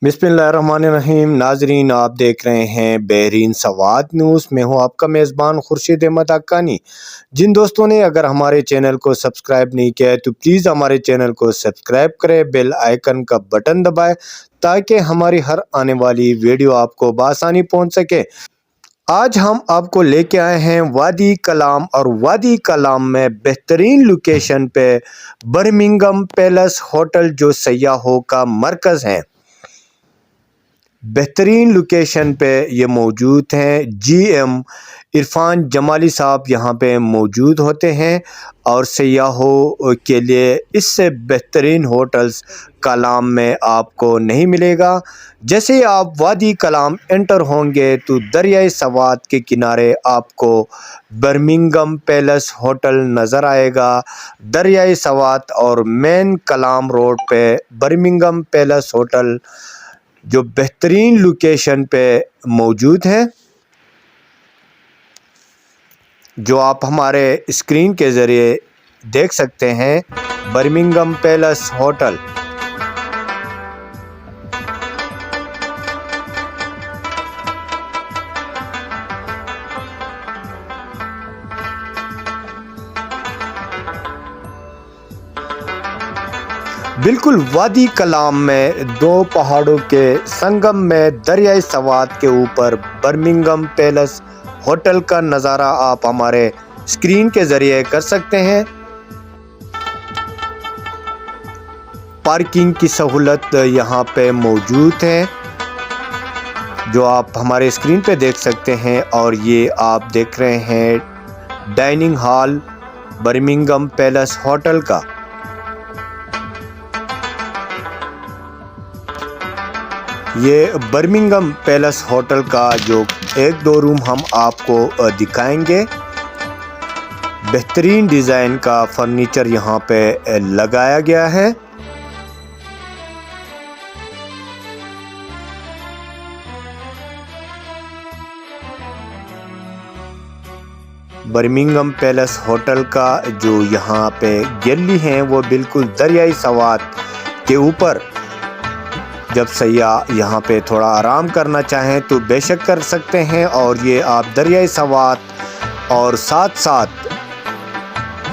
बिस्मिल्लाहिर्रहमानिर्रहीम। नाजरीन, आप देख रहे हैं बहरीन सवात न्यूज़। मैं हूं आपका मेज़बान खुर्शीद अहमद हक्कानी। जिन दोस्तों ने अगर हमारे चैनल को सब्सक्राइब नहीं किया है तो प्लीज़ हमारे चैनल को सब्सक्राइब करें, बेल आइकन का बटन दबाएं ताकि हमारी हर आने वाली वीडियो आपको बआसानी पहुंच सके। आज हम आपको लेके आए हैं वादी कलाम, और वादी कलाम में बेहतरीन लोकेशन पे बर्मिंघम पैलेस होटल जो सयाहों का मरकज़ है, बेहतरीन लोकेशन पे ये मौजूद हैं। GM इरफान जमाली साहब यहाँ पे मौजूद होते हैं और सयाहों के लिए इससे बेहतरीन होटल्स कलाम में आपको नहीं मिलेगा। जैसे ही आप वादी कलाम एंटर होंगे तो दरियाए सवात के किनारे आपको बर्मिंघम पैलेस होटल नज़र आएगा। दरियाए सवात और मेन कलाम रोड पे बर्मिंघम पैलेस होटल जो बेहतरीन लोकेशन पे मौजूद है, जो आप हमारे स्क्रीन के ज़रिए देख सकते हैं। बर्मिंघम पैलेस होटल बिल्कुल वादी कलाम में दो पहाड़ों के संगम में दरियाए सवात के ऊपर बर्मिंघम पैलेस होटल का नज़ारा आप हमारे स्क्रीन के ज़रिए कर सकते हैं। पार्किंग की सहूलत यहाँ पे मौजूद है, जो आप हमारे स्क्रीन पे देख सकते हैं। और ये आप देख रहे हैं dining hall Birmingham palace hotel का। ये बर्मिंघम पैलेस होटल का जो एक दो रूम हम आपको दिखाएंगे। बेहतरीन डिज़ाइन का फर्नीचर यहाँ पे लगाया गया है। बर्मिंघम पैलेस होटल का जो यहाँ पे गैलरी है वो बिल्कुल दरियाई सवात के ऊपर, जब सयाह यहाँ पे थोड़ा आराम करना चाहें तो बेशक कर सकते हैं। और ये आप दरियाई सवात और साथ साथ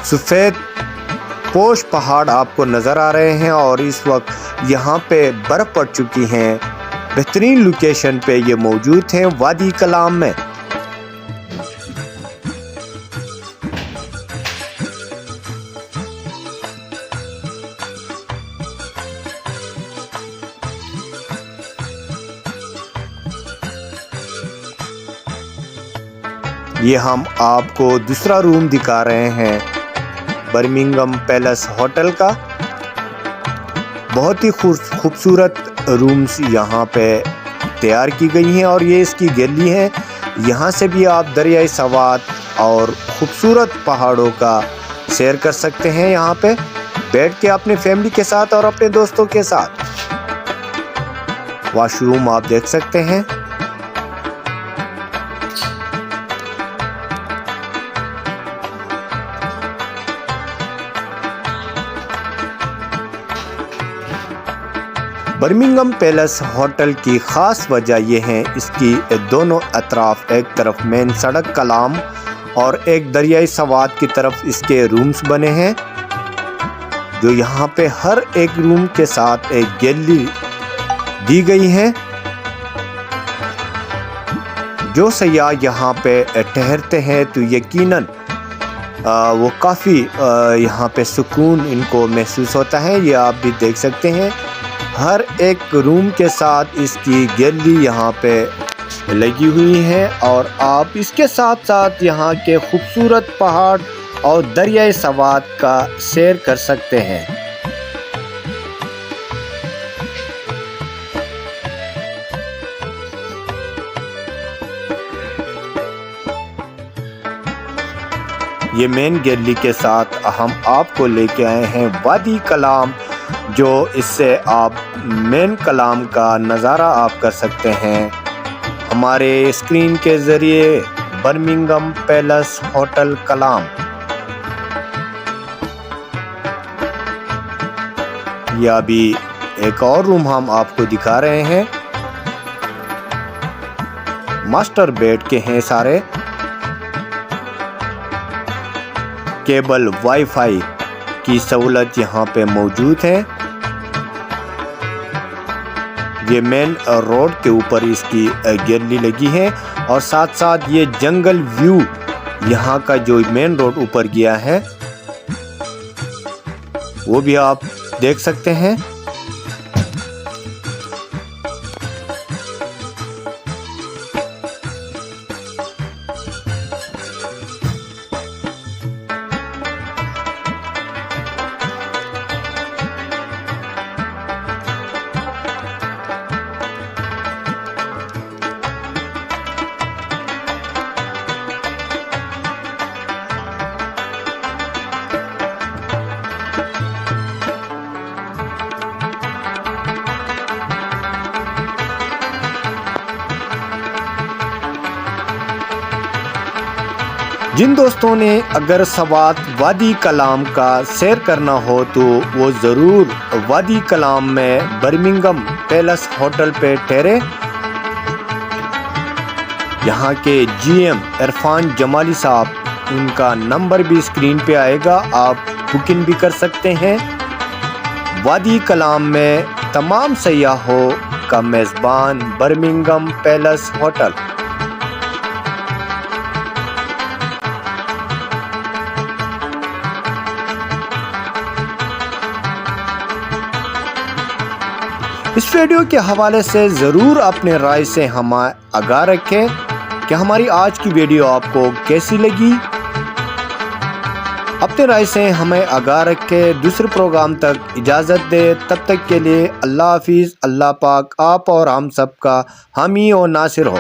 सफ़ेद पोश पहाड़ आपको नज़र आ रहे हैं, और इस वक्त यहाँ पे बर्फ़ पड़ चुकी हैं। बेहतरीन लोकेशन पे ये मौजूद हैं वादी कलाम में। ये हम आपको दूसरा रूम दिखा रहे हैं बर्मिंघम पैलेस होटल का। बहुत ही खूबसूरत रूम्स यहाँ पे तैयार की गई हैं, और ये इसकी गैलरी है। यहाँ से भी आप दरियाई सवात और खूबसूरत पहाड़ों का सैर कर सकते हैं, यहाँ पे बैठ के अपने फैमिली के साथ और अपने दोस्तों के साथ। वॉशरूम आप देख सकते हैं। बर्मिंघम पैलेस होटल की ख़ास वजह यह है इसकी दोनों अतराफ, एक तरफ मेन सड़क कलाम और एक दरियाई सवात की तरफ इसके रूम्स बने हैं, जो यहाँ पे हर एक रूम के साथ एक गैलरी दी गई है। जो सयाह यहाँ पे ठहरते हैं तो यकीनन वो काफ़ी यहाँ पे सुकून इनको महसूस होता है। ये आप भी देख सकते हैं, हर एक रूम के साथ इसकी गैलरी यहाँ पे लगी हुई है, और आप इसके साथ साथ यहाँ के खूबसूरत पहाड़ और दरियाए सवात का सैर कर सकते हैं। ये मेन गैलरी के साथ हम आपको लेके आए हैं वादी कलाम, जो इससे आप मेन कलाम का नज़ारा आप कर सकते हैं हमारे स्क्रीन के ज़रिए। बर्मिंघम पैलेस होटल कलाम, ये अभी ایک اور روم ہم آپ کو دکھا رہے ہیں۔ ماسٹر بیڈ کے ہیں سارے، کیبل وائی فائی کی سہولت یہاں پہ موجود ہے۔ یہ مین روڈ کے اوپر اس کی گیلری لگی ہے اور ساتھ ساتھ یہ جنگل ویو یہاں کا جو مین روڈ اوپر گیا ہے وہ بھی آپ دیکھ سکتے ہیں۔ جن دوستوں نے اگر سوات وادی کلام کا سیر کرنا ہو تو وہ ضرور وادی کلام میں برمنگھم پیلس ہوٹل پہ ٹھہرے۔ یہاں کے جی ایم عرفان جمالی صاحب، ان کا نمبر بھی اسکرین پہ آئے گا، آپ بکنگ بھی کر سکتے ہیں۔ وادی کلام میں تمام سیاحوں کا میزبان برمنگھم پیلس ہوٹل۔ اس ویڈیو کے حوالے سے ضرور اپنے رائے سے ہمیں آگاہ رکھیں کہ ہماری آج کی ویڈیو آپ کو کیسی لگی۔ اپنے رائے سے ہمیں آگاہ رکھیں۔ دوسرے پروگرام تک اجازت دے، تب تک کے لیے اللہ حافظ۔ اللہ پاک آپ اور ہم سب کا حامی و ناصر ہو۔